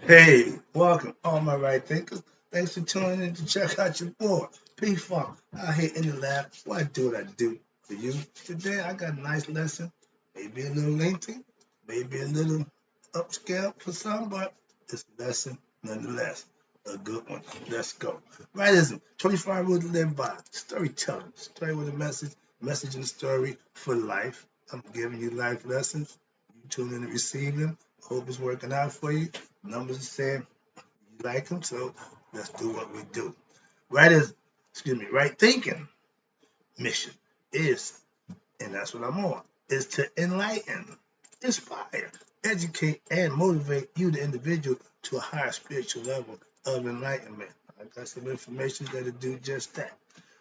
Hey, welcome, all my right thinkers. Thanks for tuning in to check out your boy, P Funk, out here in the lab. What I do, what I do for you. Today, I got a nice lesson, maybe a little lengthy, maybe a little upscale for some, but it's a lesson nonetheless. A good one. Let's go. Rightism, 25 rules to live by. Storytelling, story with a message and story for life. I'm giving you life lessons. You tune in to receive them. Hope it's working out for you. Numbers are saying you like them, so let's do what we do. Right thinking mission is, and that's what I'm on, is to enlighten, inspire, educate, and motivate you, the individual, to a higher spiritual level of enlightenment. I got some information that'll do just that.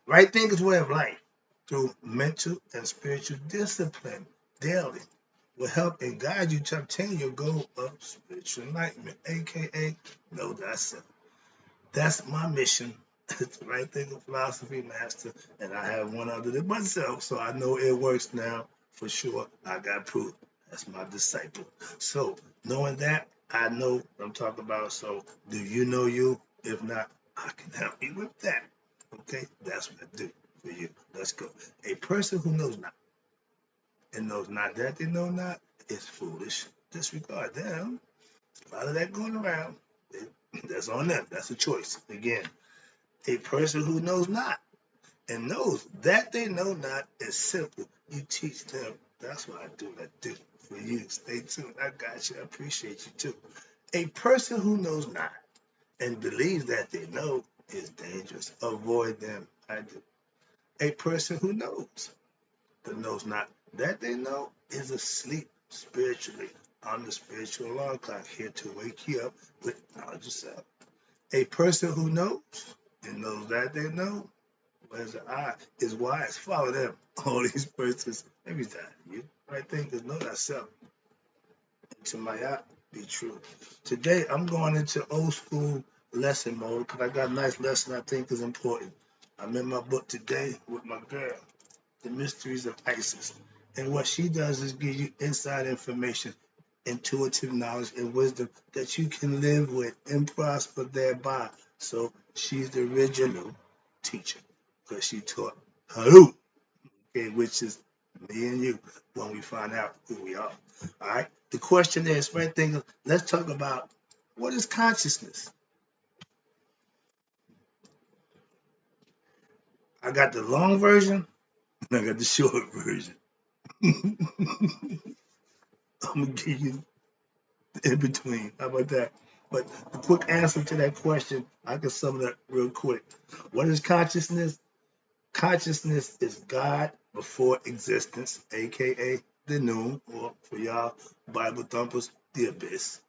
Right thinking's way of life through mental and spiritual discipline daily will help and guide you to obtain your goal of spiritual enlightenment, aka know thyself. That's my mission. It's the right thinking philosophy master, and I have one other than myself, so I know it works now for sure. I got proof. That's my disciple. So knowing that, I know what I'm talking about. So do you know you? If not, I can help you with that. Okay, that's what I do for you. Let's go. A person who knows not and knows not that they know not is foolish. Disregard them. A lot of that going around. That's on them. That's a choice. Again, a person who knows not and knows that they know not is simple. You teach them. That's what I do. I do for you. Stay tuned. I got you. I appreciate you too. A person who knows not and believes that they know is dangerous. Avoid them. I do. A person who knows but knows not that they know is asleep spiritually on the spiritual alarm clock here to wake you up with knowledge of self. A person who knows and knows that they know, whereas the eye is wise. Follow them. All these persons, every time you right thing is know thyself. To my eye, be true. Today I'm going into old school lesson mode because I got a nice lesson I think is important. I'm in my book today with my girl. The Mysteries of Isis. And what she does is give you inside information, intuitive knowledge, and wisdom that you can live with and prosper thereby. So she's the original teacher because she taught Haru, okay, which is me and you when we find out who we are. All right. The question is, right thing, let's talk about what is consciousness? I got the long version and I got the short version. I'm gonna give you in between. How about that? But the quick answer to that question, I can sum it up real quick. What is consciousness? Consciousness is God before existence, aka the noon, or for y'all Bible thumpers, the abyss.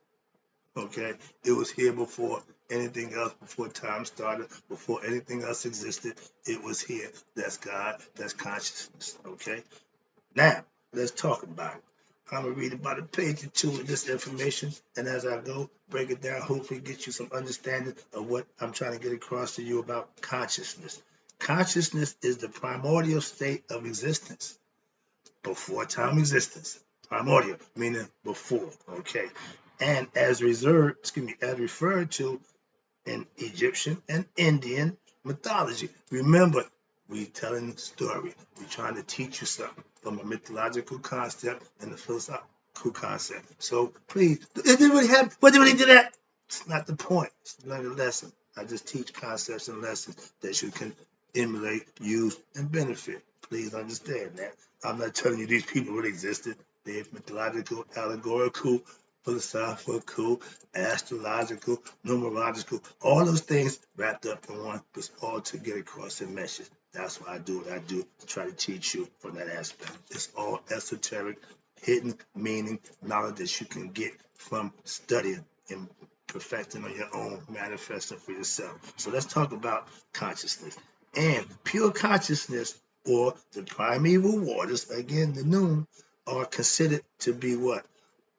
Okay, it was here before anything else, before time started, before anything else existed. It was here. That's God. That's consciousness. Okay. Now, let's talk about it. I'm going to read about a page or two of this information, and as I go, break it down, hopefully get you some understanding of what I'm trying to get across to you about consciousness. Consciousness is the primordial state of existence, before time existence. Primordial, meaning before, okay? And as referred to in Egyptian and Indian mythology. Remember, we telling the story. We're trying to teach you something from a mythological concept and a philosophical concept. So please, it didn't really happen. What did really do that? It's not the point. It's learn a lesson. I just teach concepts and lessons that you can emulate, use, and benefit. Please understand that. I'm not telling you these people really existed. They're mythological, allegorical, philosophical, astrological, numerological, all those things wrapped up in one, but all to get across a message. That's why I do what I do to try to teach you from that aspect. It's all esoteric, hidden meaning, knowledge that you can get from studying and perfecting on your own, manifesting for yourself. So let's talk about consciousness. And pure consciousness, or the primeval waters, again, the noon, are considered to be what?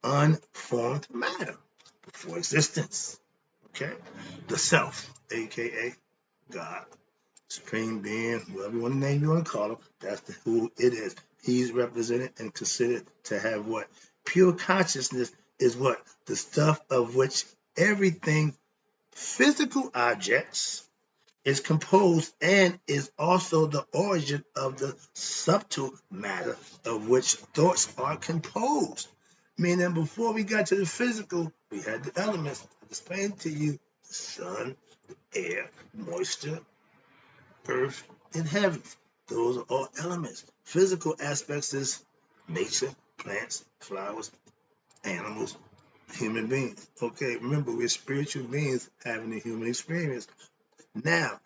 Unformed matter before existence. Okay? The self, aka God, Supreme Being, whatever you want to name, you want to call him, that's who it is. He's represented and considered to have what? Pure consciousness is what? The stuff of which everything physical objects is composed and is also the origin of the subtle matter of which thoughts are composed. Meaning, before we got to the physical, we had the elements. I explained to you the sun, air, moisture, earth, and heaven. Those are all elements. Physical aspects is nature, plants, flowers, animals, human beings. Okay, remember, we're spiritual beings having a human experience. Now,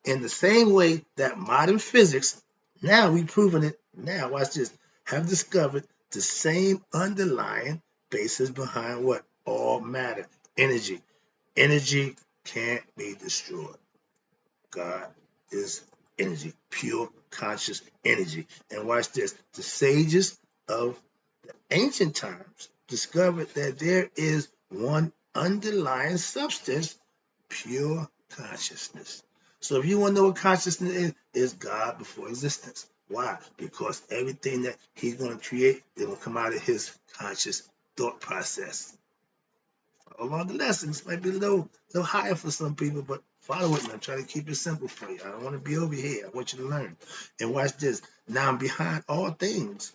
in the same way that modern physics, now we've proven it, now watch this, have discovered the same underlying basis behind what? All matter, energy. Energy can't be destroyed. God is energy, pure conscious energy. And watch this, the sages of ancient times discovered that there is one underlying substance, pure consciousness. So if you want to know what consciousness is God before existence. Why? Because everything that he's going to create is going to come out of his conscious thought process. Along the lessons might be a little higher for some people, but follow it and I'm trying to keep it simple for you. I don't want to be over here. I want you to learn. And watch this. Now, behind all things,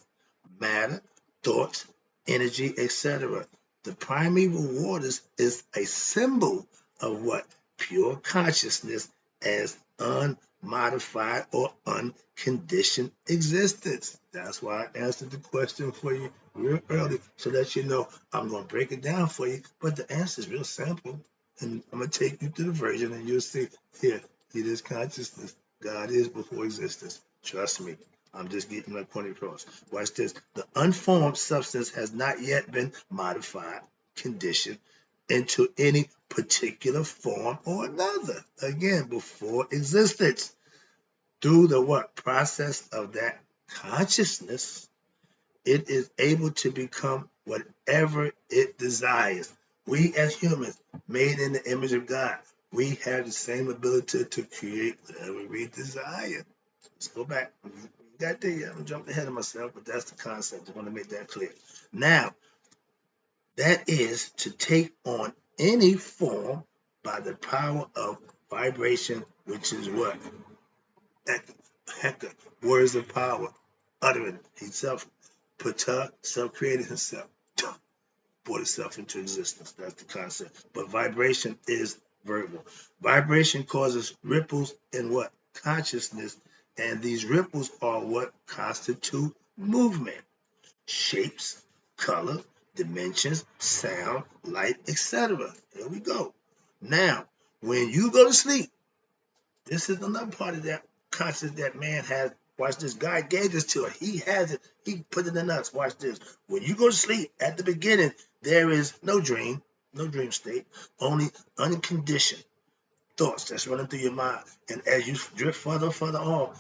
matter, thoughts, energy, etc. The primeval waters is a symbol of what? Pure consciousness as unmodified or unconditioned existence. That's why I answered the question for you real early so that you know I'm going to break it down for you. But the answer is real simple. And I'm going to take you to the version and you'll see here, it is consciousness. God is before existence. Trust me. I'm just getting my point across. Watch this. The unformed substance has not yet been modified, conditioned into any particular form or another. Again, before existence. Through the what? Process of that consciousness, it is able to become whatever it desires. We as humans, made in the image of God, we have the same ability to create whatever we desire. Let's go back. Got there yet? I'm jumping ahead of myself, but that's the concept. I want to make that clear. Now, that is to take on any form by the power of vibration, which is what? Hector, words of power, uttering himself, Ptah, self-created himself, brought itself into existence. That's the concept. But vibration is verbal. Vibration causes ripples in what? Consciousness. And these ripples are what constitute movement. Shapes, color, dimensions, sound, light, etc. Here we go. Now, when you go to sleep, this is another part of that consciousness that man has. Watch this. God gave this to us. He has it. He put it in us. Watch this. When you go to sleep, at the beginning, there is no dream state, only unconditioned thoughts that's running through your mind. And as you drift further on,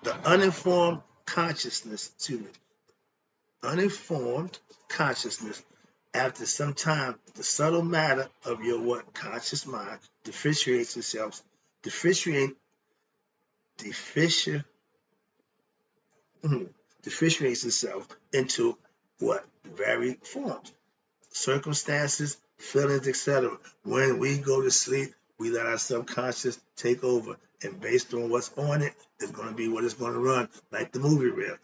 the uninformed consciousness, uninformed consciousness, after some time, the subtle matter of your what? Conscious mind differentiates itself, differentiates itself into what? Varied forms, circumstances, feelings, etc. When we go to sleep, we let our subconscious take over. And based on what's on it, it's going to be what it's going to run, like the movie reel.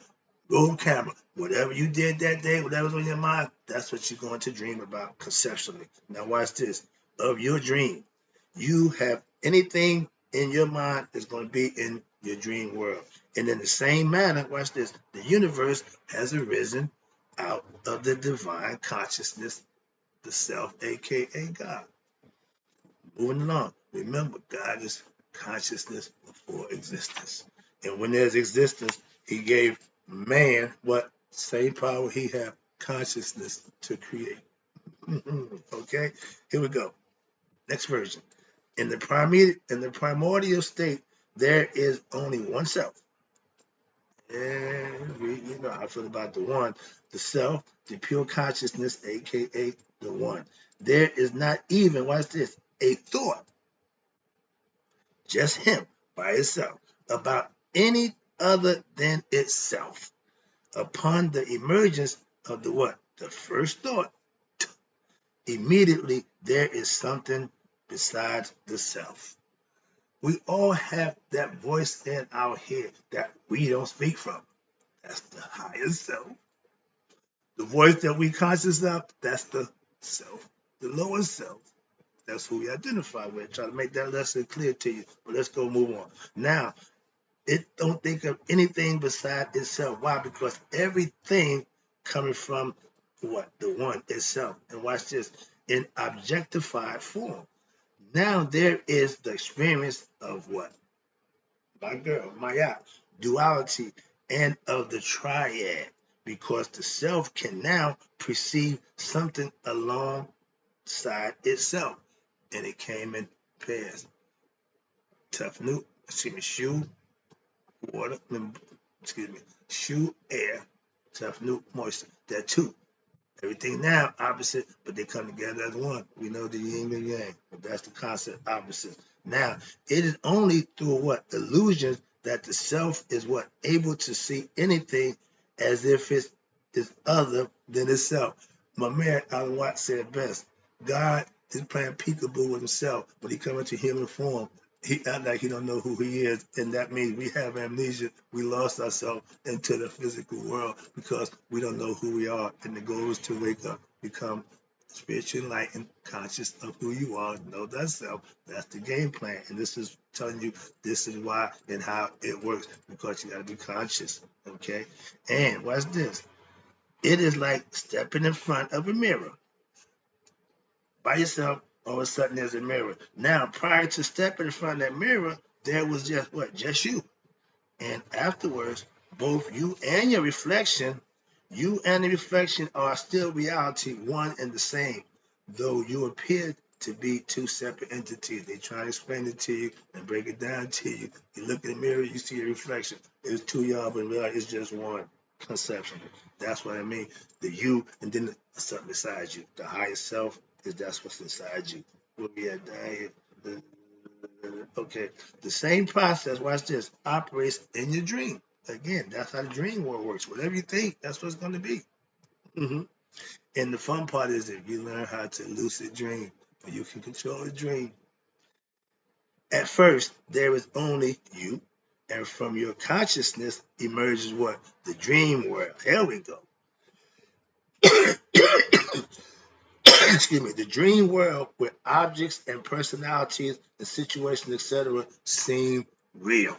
Roll camera. Whatever you did that day, whatever's on your mind, that's what you're going to dream about conceptually. Now watch this. Of your dream, you have anything in your mind is going to be in your dream world. And in the same manner, watch this, the universe has arisen out of the divine consciousness, the self, aka God. Moving along, remember, God is consciousness before existence. And when there's existence, he gave man what? Same power he had, consciousness to create. Okay, here we go. Next version. In the primordial state, there is only one self. And you know how I feel about the one, the self, the pure consciousness, aka the one. There is not even, watch this, a thought, just him by itself, about any other than itself. Upon the emergence of the what? The first thought, immediately there is something besides the self. We all have that voice in our head that we don't speak from. That's the higher self. The voice that we conscious of, that's the self. The lower self, that's who we identify with. Try to make that lesson clear to you. But let's go move on. Now, it don't think of anything beside itself. Why? Because everything coming from what? The one itself. And watch this. In objectified form. Now there is the experience of what? My girl, Maya, duality, and of the triad. Because the self can now perceive something alongside itself. And it came in pairs. Tough new, shoe, water, shoe, air, tough new, moisture. That two. Everything now opposite, but they come together as one. We know the yin and yang, but that's the concept opposite. Now, it is only through what? Illusions that the self is what? Able to see anything as if it is other than itself. My man Alan Watts said best. God is playing peekaboo with himself when he comes into human form. He act like he don't know who he is, and that means we have amnesia. We lost ourselves into the physical world because we don't know who we are. And the goal is to wake up, become spiritually enlightened, conscious of who you are, know thyself. That's the game plan. And this is telling you this is why and how it works, because you got to be conscious. Okay? And watch this. It is like stepping in front of a mirror by yourself. All of a sudden there's a mirror. Now, prior to stepping in front of that mirror, there was just what? Just you. And afterwards, both you and the reflection are still reality, one and the same, though you appear to be two separate entities. They try to explain it to you and break it down to you. You look in the mirror, you see a reflection. It's two y'all, but really it's just one conception. That's what I mean. The you and then something beside you. The higher self is that's what's inside you. We'll be at down here. Okay, the same process, watch this, operates in your dream. Again, that's how the dream world works. Whatever you think, that's what it's going to be. Mm-hmm. And the fun part is that you learn how to lucid dream, but you can control the dream. At first, there is only you, and from your consciousness emerges what? The dream world. Here we go. Excuse me, the dream world where objects and personalities and situations, etc., seem real.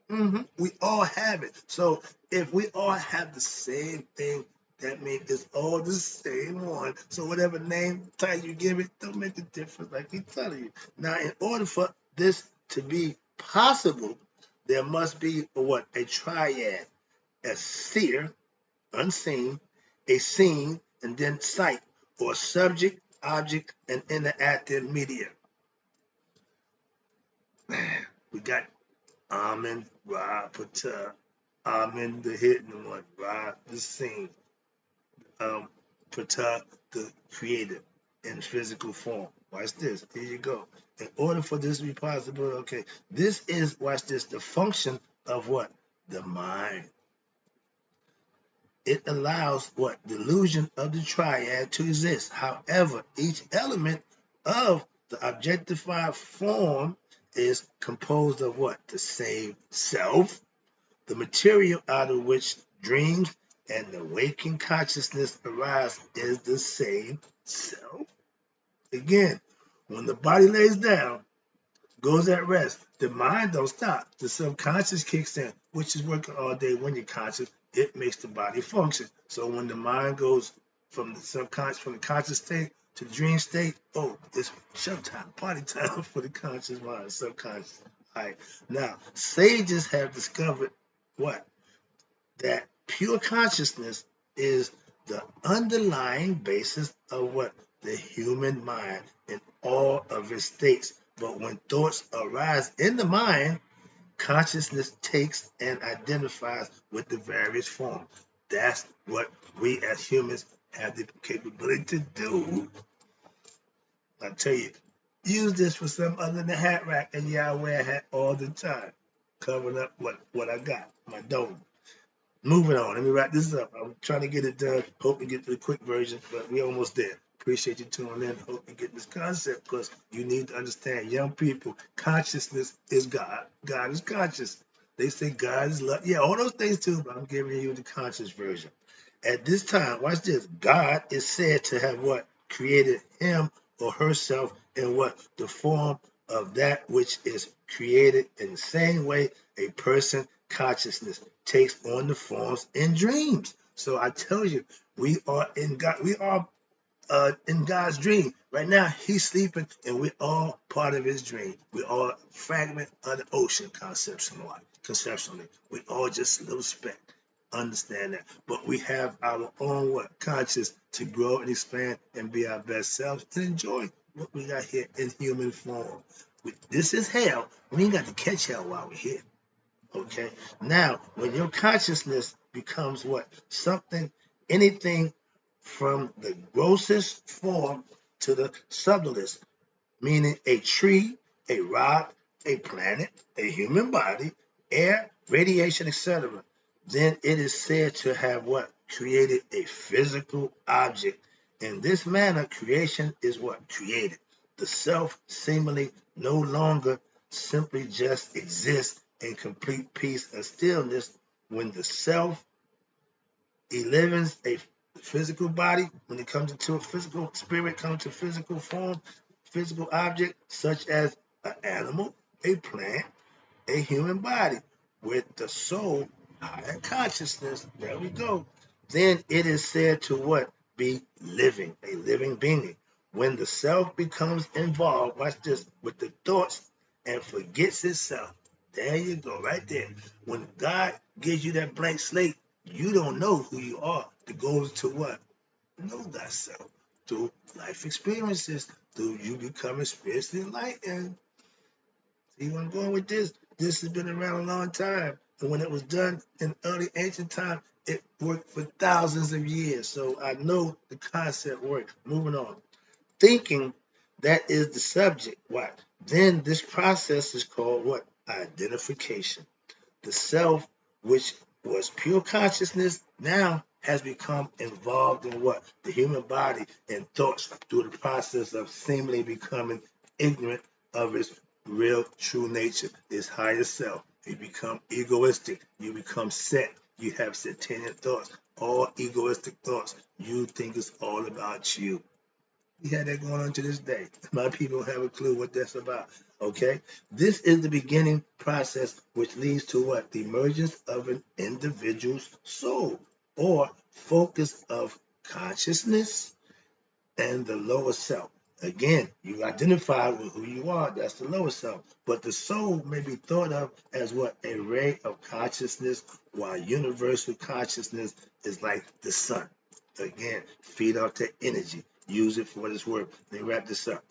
Mm-hmm. We all have it. So if we all have the same thing, that means it's all the same one. So whatever name title you give it, don't make a difference, like he's telling you. Now, in order for this to be possible, there must be what? A triad. A seer, unseen, a scene, and then sight, or subject, object, and interactive media. We got Amen, Ra, Pata, Amen, the hidden one, Ra, the scene, Pata, the creator in physical form. Watch this. Here you go. In order for this to be possible, okay, this is, watch this, the function of what? The mind. It allows what? The illusion of the triad to exist. However, each element of the objectified form is composed of what? The same self. The material out of which dreams and the waking consciousness arise is the same self. Again, when the body lays down, goes at rest, the mind don't stop. The subconscious kicks in, which is working all day when you're conscious. It makes the body function. So when the mind goes from the subconscious, from the conscious state to the dream state, oh, it's showtime, party time for the conscious mind, subconscious. All right. Now, sages have discovered what? That pure consciousness is the underlying basis of what? The human mind in all of its states. But when thoughts arise in the mind, consciousness takes and identifies with the various forms. That's what we as humans have the capability to do. I tell you, use this for some other than the hat rack, and yeah, I wear a hat all the time, covering up what I got, my dome. Moving on, let me wrap this up. I'm trying to get it done. Hope to get to the quick version, but we're almost there. appreciate you tuning in. Hope you get this concept because you need to understand, young people, consciousness is God. God is conscious. They say God is love. Yeah, all those things too, but I'm giving you the conscious version. At this time, watch this. God is said to have what? Created him or herself in what? The form of that which is created in the same way a person consciousness takes on the forms in dreams. So I tell you, we are in God. We are in God's dream. Right now, he's sleeping, and we're all part of his dream. We're all a fragment of the ocean, conceptually. We all just a little speck. Understand that. But we have our own what? Conscious to grow and expand and be our best selves and enjoy what we got here in human form. This is hell. We ain't got to catch hell while we're here. Okay. Now, when your consciousness becomes what? Something, anything from the grossest form to the subtlest, meaning a tree, a rock, a planet, a human body, air, radiation, etc., then it is said to have what? Created a physical object. In this manner, creation is what? Created. The self seemingly no longer simply just exists in complete peace and stillness when the self eliminates a physical body, when it comes into a physical spirit, comes to physical form, physical object, such as an animal, a plant, a human body, with the soul, higher consciousness, there we go. Then it is said to what? Be living, a living being. When the self becomes involved, watch this, with the thoughts and forgets itself. There you go, right there. When God gives you that blank slate, you don't know who you are. The goal is to what? Know thyself through life experiences, through you becoming spiritually enlightened. See where I'm going with this? This has been around a long time. And when it was done in early ancient time, it worked for thousands of years. So I know the concept works. Moving on. Thinking, that is the subject. What? Then this process is called what? Identification. The self, which was pure consciousness, now has become involved in what? The human body and thoughts through the process of seemingly becoming ignorant of its real true nature, its higher self. You become egoistic. You become set. You have sectarian thoughts, all egoistic thoughts. You think it's all about you. We had that going on to this day. My people have a clue what that's about. Okay? This is the beginning process which leads to what? The emergence of an individual's soul or focus of consciousness and the lower self. Again, you identify with who you are, that's the lower self. But the soul may be thought of as what? A ray of consciousness, while universal consciousness is like the sun. Again, feed off that energy. Use it for what it's worth. Let me wrap this up.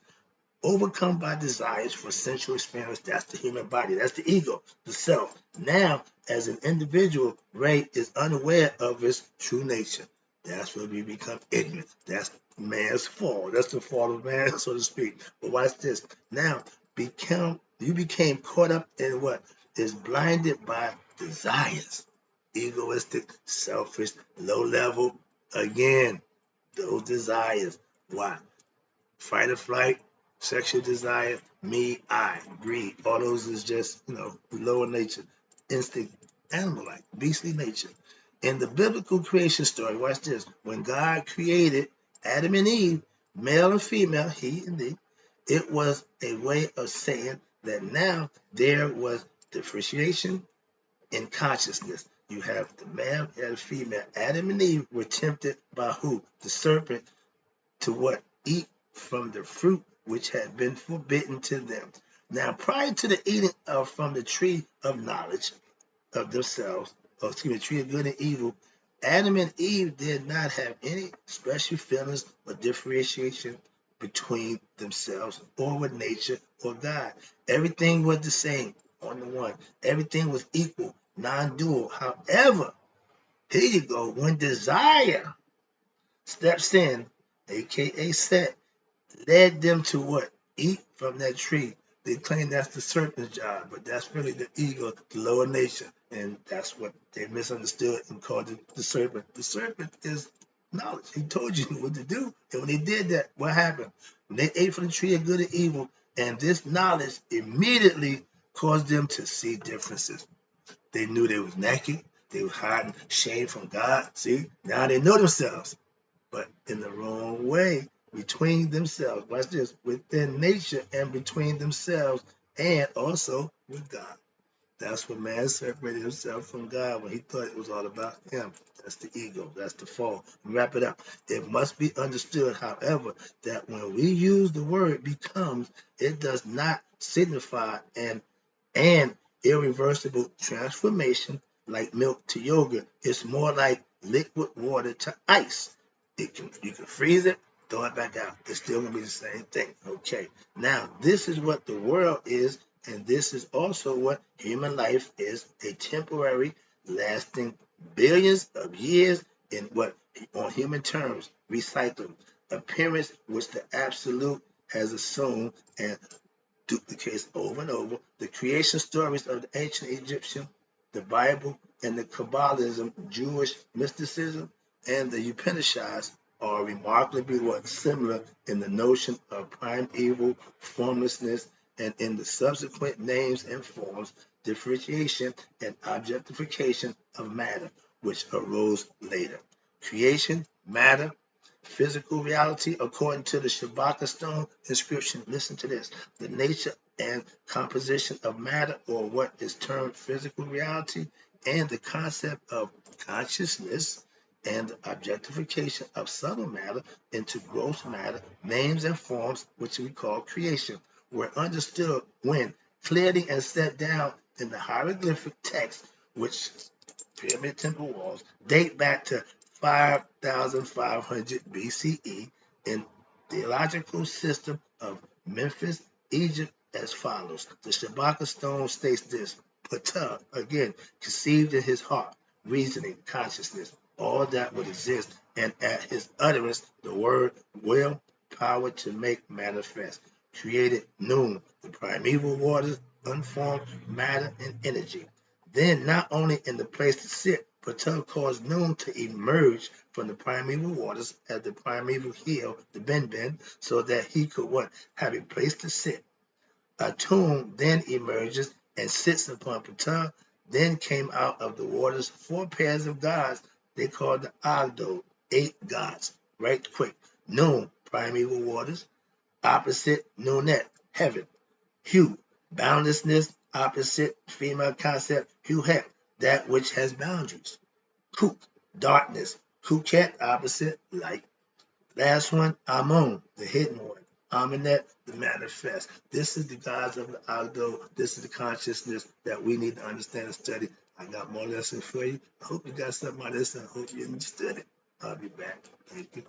Overcome by desires for sensual experience, that's the human body, that's the ego, the self. Now, as an individual, Ray is unaware of his true nature. That's where we become ignorant. That's man's fall. That's the fall of man, so to speak. But watch this. Now, you became caught up in what is blinded by desires. Egoistic, selfish, low level. Again, those desires. Why? Fight or flight, sexual desire, me, I, greed. All those is just, lower nature, instinct, animal-like, beastly nature. In the biblical creation story, watch this. When God created Adam and Eve, male and female, he and they, it was a way of saying that now there was differentiation in consciousness. You have the male and the female. Adam and Eve were tempted by who? The serpent to what? Eat from the fruit which had been forbidden to them. Now, prior to the eating from the tree of knowledge of themselves, the tree of good and evil, Adam and Eve did not have any special feelings or differentiation between themselves or with nature or God. Everything was the same on the one. Everything was equal, non-dual. However, here you go, when desire steps in, aka set, led them to what? Eat from that tree. They claim that's the serpent's job, but that's really the ego, the lower nature, and that's what they misunderstood and called it the serpent. The serpent is knowledge. He told you what to do. And when they did that, what happened? When they ate from the tree of good and evil, and this knowledge immediately caused them to see differences. They knew they was naked. They was hiding shame from God. See, now they know themselves, but in the wrong way between themselves. Watch this, within nature and between themselves and also with God. That's when man separated himself from God when he thought it was all about him. That's the ego. That's the fall. Wrap it up. It must be understood, however, that when we use the word becomes, it does not signify an irreversible transformation like milk to yogurt. It's more like liquid water to ice. You can freeze it, throw it back out. It's still gonna be the same thing. Okay. Now, this is what the world is, and this is also what human life is: a temporary, lasting billions of years in what, on human terms, recycling appearance, which the absolute has assumed and duplicates over and over. The creation stories of the ancient Egyptian, the Bible, and the Kabbalism, Jewish mysticism, and the Upanishads are remarkably similar in the notion of primeval formlessness and in the subsequent names and forms, differentiation, and objectification of matter, which arose later. Creation, matter, physical reality, according to the Shabaka stone inscription. Listen to this: the nature and composition of matter, or what is termed physical reality, and the concept of consciousness and the objectification of subtle matter into gross matter, names and forms, which we call creation, were understood when clearly and set down in the hieroglyphic text, which pyramid temple walls date back to 5,500 BCE in theological system of Memphis, Egypt, as follows. The Shabaka stone states this: Ptah, again, conceived in his heart, reasoning, consciousness, all that would exist, and at his utterance, the word will, power to make manifest, created noon, the primeval waters, unformed matter and energy. Then, not only in the place to sit, Ptah caused Noon to emerge from the primeval waters as the primeval hill, the Ben, so that he could what? Have a place to sit. Atum then emerges and sits upon Ptah. Then came out of the waters 4 pairs of gods they called the Agdo, 8 gods. Right quick. Noon, primeval waters. Opposite Noonet, heaven. Hu, boundlessness, opposite female concept, Huhet, that which has boundaries. Kuk, darkness. Kuket, opposite light. Last one, Amun, the hidden one. Aminet, the manifest. This is the gods of the Agdo. This is the consciousness that we need to understand and study. I got more lessons for you. I hope you got something out of this, and I hope you understood it. I'll be back. Thank you.